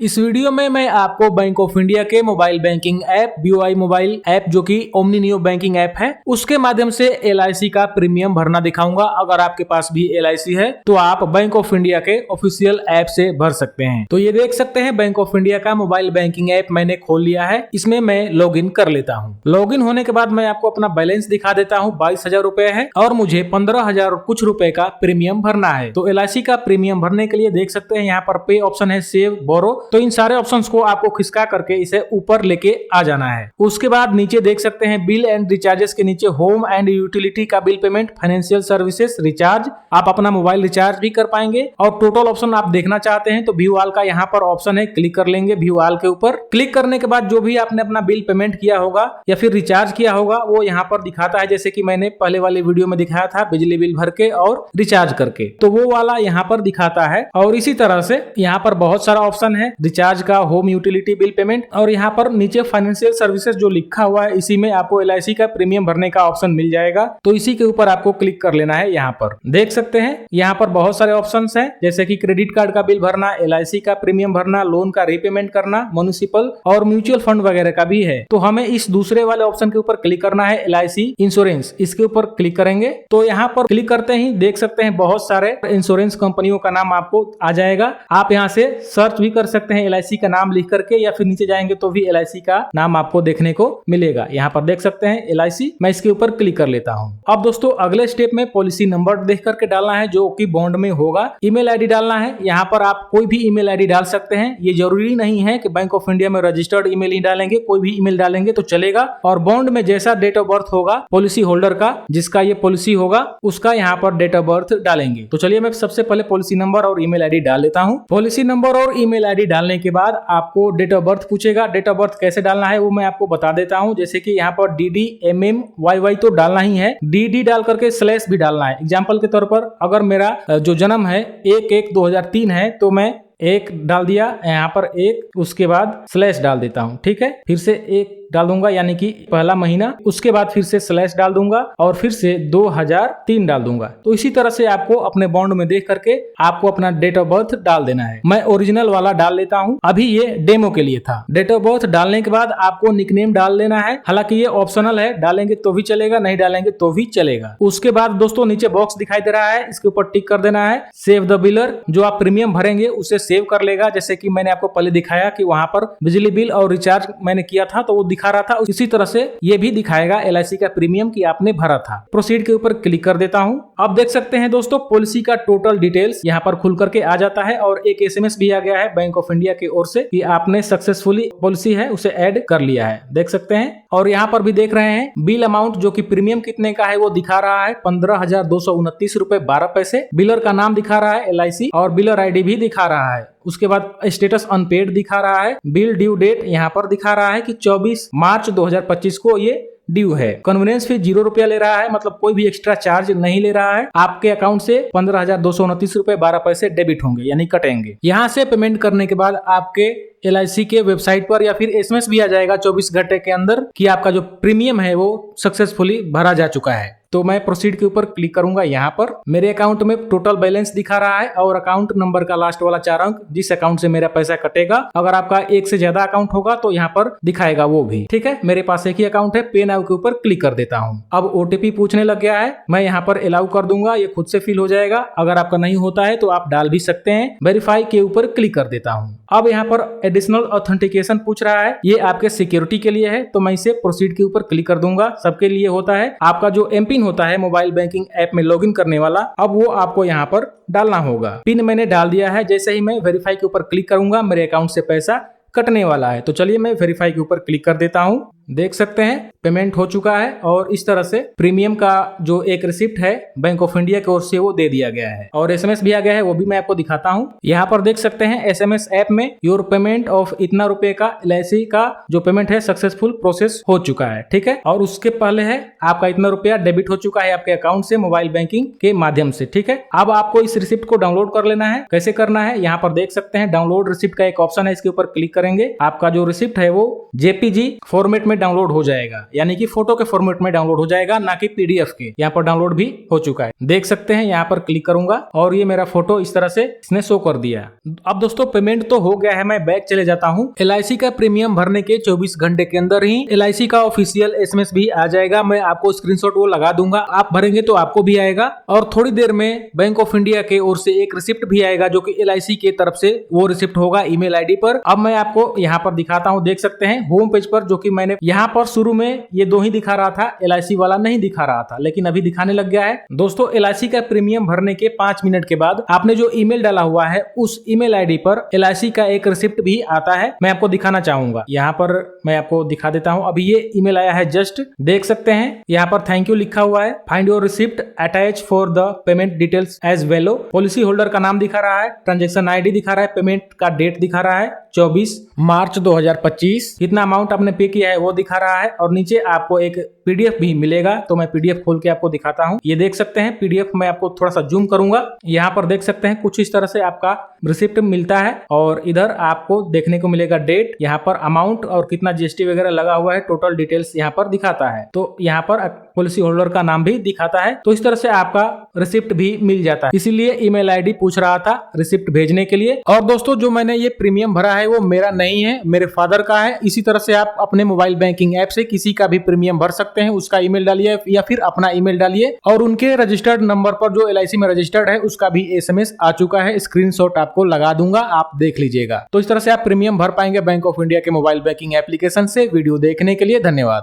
इस वीडियो में मैं आपको बैंक ऑफ इंडिया के mobile banking app BOI mobile app जो कि ओमनी नियो बैंकिंग ऐप है उसके माध्यम से LIC का प्रीमियम भरना दिखाऊंगा। अगर आपके पास भी LIC है तो आप बैंक ऑफ इंडिया के ऑफिशियल ऐप से भर सकते हैं। तो ये देख सकते हैं बैंक ऑफ इंडिया का मोबाइल बैंकिंग ऐप मैंने खोल लिया है। इसमें मैं लॉग इन कर लेता हूँ। लॉग इन होने के बाद मैं आपको अपना बैलेंस दिखा देता हूँ। 22,000 रुपए है और मुझे 15,000 कुछ रुपए का प्रीमियम भरना है। तो LIC का प्रीमियम भरने के लिए देख सकते हैं यहाँ पर पे ऑप्शन है, सेव, बोरो। तो इन सारे ऑप्शंस को आपको खिसका करके इसे ऊपर लेके आ जाना है। उसके बाद नीचे देख सकते हैं बिल एंड रिचार्जेस के नीचे होम एंड यूटिलिटी का bill payment, financial services, recharge. आप अपना मोबाइल रिचार्ज भी कर पाएंगे। और टोटल ऑप्शन आप देखना चाहते हैं तो व्यू ऑल का यहाँ पर ऑप्शन है, क्लिक कर लेंगे व्यू ऑल के ऊपर। क्लिक करने के बाद जो भी आपने अपना बिल पेमेंट किया होगा या फिर रिचार्ज किया होगा वो यहाँ पर दिखाता है। जैसे कि मैंने पहले वाले वीडियो में दिखाया था, बिजली बिल भर के और रिचार्ज करके, तो वो वाला यहाँ पर दिखाता है। और इसी तरह से यहाँ पर बहुत सारा ऑप्शन है, रिचार्ज का, होम यूटिलिटी बिल पेमेंट, और यहाँ पर नीचे फाइनेंशियल सर्विसेज जो लिखा हुआ है इसी में आपको LIC का प्रीमियम भरने का ऑप्शन मिल जाएगा। तो इसी के ऊपर आपको क्लिक कर लेना है। यहाँ पर देख सकते हैं यहाँ पर बहुत सारे ऑप्शंस हैं, जैसे कि क्रेडिट कार्ड का बिल भरना, LIC का प्रीमियम भरना, लोन का रीपेमेंट करना, म्युनिसिपल और म्यूचुअल फंड वगैरह का भी है। तो हमें इस दूसरे वाले ऑप्शन के ऊपर क्लिक करना है, LIC इंश्योरेंस। इसके ऊपर क्लिक करेंगे तो यहाँ पर क्लिक करते ही देख सकते हैं बहुत सारे इंश्योरेंस कंपनियों का नाम आपको आ जाएगा। आप यहाँ से सर्च भी कर सकते हैं LIC का नाम लिख करके, या फिर नीचे जाएंगे तो भी LIC का नाम आपको देखने को मिलेगा। यहाँ पर देख सकते हैं LIC। मैं इसके ऊपर क्लिक कर लेता हूँ। अब दोस्तों अगले स्टेप में पॉलिसी नंबर देख करके डालना है जो कि बॉन्ड में होगा। ईमेल आईडी डालना है। यहाँ पर आप कोई भी ईमेल आईडी डाल सकते हैं। ये जरूरी नहीं है कि बैंक ऑफ इंडिया में रजिस्टर्ड ईमेल ही डालेंगे, कोई भी ईमेल डालेंगे तो चलेगा। और बॉन्ड में जैसा डेट ऑफ बर्थ होगा पॉलिसी होल्डर का, जिसका ये पॉलिसी होगा, उसका यहाँ पर डेट ऑफ बर्थ डालेंगे। तो चलिए मैं सबसे पहले पॉलिसी नंबर और ईमेल आईडी डाल लेता हूँ। पॉलिसी नंबर और ईमेल आईडी डालने के बाद आपको डेट ऑफ बर्थ पूछेगा। डेट ऑफ बर्थ कैसे डालना है वो मैं आपको बता देता हूँ। जैसे कि यहाँ पर DD MM YY तो डालना ही है, DD डाल करके स्लैश भी डालना है। एग्जाम्पल के तौर पर अगर मेरा जो जन्म है 1/1/2003 है तो मैं 1 डाल दिया, यहाँ पर 1, उसके बाद स्लैश डाल देता हूँ। ठीक है, फिर से 1 डाल दूंगा यानी कि पहला महीना, उसके बाद फिर से स्लैश डाल दूंगा और फिर से 2003 डाल दूंगा। तो इसी तरह से आपको अपने बॉन्ड में देख करके आपको अपना डेट ऑफ बर्थ डाल देना है। मैं ओरिजिनल वाला डाल लेता हूं, अभी ये डेमो के लिए था। डेट ऑफ बर्थ डालने के बाद आपको निकनेम डाल लेना है। हालांकि ये ऑप्शनल है, डालेंगे तो भी चलेगा, नहीं डालेंगे तो भी चलेगा। उसके बाद दोस्तों नीचे बॉक्स दिखाई दे रहा है, इसके ऊपर टिक कर देना है। सेव द बिलर, जो आप प्रीमियम भरेंगे उसे सेव कर लेगा। जैसे कि मैंने आपको पहले दिखाया कि वहां पर बिजली बिल और रिचार्ज मैंने किया था तो वो दिखा रहा था, इसी तरह से ये भी दिखाएगा LIC का प्रीमियम कि आपने भरा था। प्रोसीड के ऊपर क्लिक कर देता हूं। अब देख सकते हैं दोस्तों पॉलिसी का टोटल डिटेल्स यहाँ पर खुल करके आ जाता है और एक SMS भी आ गया है बैंक ऑफ इंडिया की ओर से कि आपने सक्सेसफुली पॉलिसी है उसे ऐड कर लिया है, देख सकते हैं। और यहाँ पर भी देख रहे हैं बिल अमाउंट जो कि प्रीमियम कितने का है वो दिखा रहा है 15,229 रुपए 12 पैसे। बिलर का नाम दिखा रहा है LIC और बिलर ID भी दिखा रहा है। उसके बाद स्टेटस अनपेड दिखा रहा है। बिल ड्यू डेट यहाँ पर दिखा रहा है कि 24 मार्च 2025 को ये ड्यू है। कन्वीनियंस फी 0 रुपया ले रहा है, मतलब कोई भी एक्स्ट्रा चार्ज नहीं ले रहा है। आपके अकाउंट से 15,229 रुपए 12 पैसे डेबिट होंगे यानी कटेंगे। यहाँ से पेमेंट करने के बाद आपके LIC के वेबसाइट पर या फिर SMS भी आ जाएगा 24 घंटे के अंदर कि आपका जो प्रीमियम है वो सक्सेसफुली भरा जा चुका है। तो मैं प्रोसीड के ऊपर क्लिक करूंगा। यहाँ पर मेरे अकाउंट में टोटल बैलेंस दिखा रहा है और अकाउंट नंबर का लास्ट वाला 4 अंक जिस अकाउंट से मेरा पैसा कटेगा। अगर आपका एक से ज्यादा अकाउंट होगा तो यहाँ पर दिखाएगा वो भी। ठीक है, मेरे पास एक ही अकाउंट है। पे नाउ के ऊपर क्लिक कर देता हूँ। अब OTP पूछने लग गया है, मैं यहाँ पर अलाउ कर दूंगा, ये खुद से फिल हो जाएगा। अगर आपका नहीं होता है तो आप डाल भी सकते हैं। वेरीफाई के ऊपर क्लिक कर देता हूँ। अब यहाँ पर एडिशनल ऑथेंटिकेशन पूछ रहा है, ये आपके सिक्योरिटी के लिए है तो मैं इसे प्रोसीड के ऊपर क्लिक कर दूंगा। सबके लिए होता है। आपका जो एमपिन होता है मोबाइल बैंकिंग ऐप में लॉगिन करने वाला, अब वो आपको यहाँ पर डालना होगा। पिन मैंने डाल दिया है। जैसे ही मैं वेरीफाई के ऊपर क्लिक करूंगा मेरे अकाउंट से पैसा कटने वाला है। तो चलिए मैं वेरीफाई के ऊपर क्लिक कर देता हूँ। देख सकते हैं पेमेंट हो चुका है और इस तरह से प्रीमियम का जो एक रिसिप्ट है बैंक ऑफ इंडिया की ओर से वो दे दिया गया है और SMS भी आ गया है, वो भी मैं आपको दिखाता हूँ। यहाँ पर देख सकते हैं SMS ऐप में योर पेमेंट ऑफ इतना रुपए का LIC का जो पेमेंट है सक्सेसफुल प्रोसेस हो चुका है। ठीक है, और उसके पहले है आपका इतना रुपया डेबिट हो चुका है आपके अकाउंट से मोबाइल बैंकिंग के माध्यम से। ठीक है, अब आपको इस रिसिप्ट को डाउनलोड कर लेना है। कैसे करना है, यहाँ पर देख सकते हैं डाउनलोड रिसिप्ट का एक ऑप्शन है, इसके ऊपर क्लिक करेंगे। आपका जो रिसिप्ट है वो JPG फॉर्मेट में डाउनलोड हो जाएगा, यानी कि फोटो के फॉर्मेट में डाउनलोड हो जाएगा, ना कि पीडीएफ के। यहाँ पर डाउनलोड भी हो चुका है, देख सकते हैं। यहाँ पर क्लिक करूंगा और ये मेरा फोटो इस तरह से इसने शो कर दिया। अब दोस्तों पेमेंट तो हो गया है, मैं बैक चले जाता हूँ। LIC का प्रीमियम भरने के 24 घंटे के अंदर ही LIC का ऑफिशियल SMS भी आ जाएगा। मैं आपको स्क्रीनशॉट वो लगा दूंगा, आप भरेंगे तो आपको भी आएगा। और थोड़ी देर में बैंक ऑफ इंडिया के ओर से एक रिसिप्ट भी आएगा, जो कि LIC के तरफ से वो रिसिप्ट होगा ईमेल आईडी पर। अब मैं आपको यहाँ पर दिखाता हूँ, देख सकते हैं होम पेज पर, जो कि मैंने यहाँ पर शुरू में ये 2 ही दिखा रहा था, LIC वाला नहीं दिखा रहा था, लेकिन अभी दिखाने लग गया है। दोस्तों LIC का प्रीमियम भरने के 5 मिनट के बाद आपने जो ईमेल डाला हुआ है उस ईमेल आईडी पर LIC का एक रिसिप्ट भी आता है। मैं आपको दिखाना चाहूंगा, यहाँ पर मैं आपको दिखा देता हूँ। अभी ये ईमेल आया है, जस्ट देख सकते हैं। यहाँ पर थैंक यू लिखा हुआ है, find your receipt, attach for the payment details as below. Policy holder का नाम दिखा रहा है, ट्रांजेक्शन आईडी दिखा रहा है, पेमेंट का डेट दिखा रहा है 24 मार्च 2025। कितना अमाउंट आपने पे किया है वो दिखा रहा है, और नीचे आपको एक पीडीएफ भी मिलेगा। तो मैं पीडीएफ खोल के आपको दिखाता हूँ। ये देख सकते हैं पीडीएफ, मैं आपको थोड़ा सा जूम करूंगा। यहाँ पर देख सकते हैं कुछ इस तरह से आपका रिसिप्ट मिलता है, और इधर आपको देखने को मिलेगा डेट, यहाँ पर अमाउंट और कितना जीएसटी वगैरह लगा हुआ है, टोटल डिटेल्स यहाँ पर दिखाता है। तो यहाँ पर पॉलिसी होल्डर का नाम भी दिखाता है। तो इस तरह से आपका रिसिप्ट भी मिल जाता है, इसीलिए ईमेल आईडी पूछ रहा था रिसिप्ट भेजने के लिए। और दोस्तों जो मैंने ये प्रीमियम भरा है वो मेरा नहीं है, मेरे फादर का है। इसी तरह से आप अपने मोबाइल बैंकिंग ऐप से किसी का भी प्रीमियम भर सकते हैं। उसका ईमेल डालिए या फिर अपना ईमेल डालिए, और उनके रजिस्टर्ड नंबर पर जो LIC में रजिस्टर्ड है उसका भी SMS आ चुका है। स्क्रीनशॉट आपको लगा दूंगा, आप देख लीजिएगा। तो इस तरह से आप प्रीमियम भर पाएंगे बैंक ऑफ इंडिया के मोबाइल बैंकिंग एप्लीकेशन से। वीडियो देखने के लिए धन्यवाद।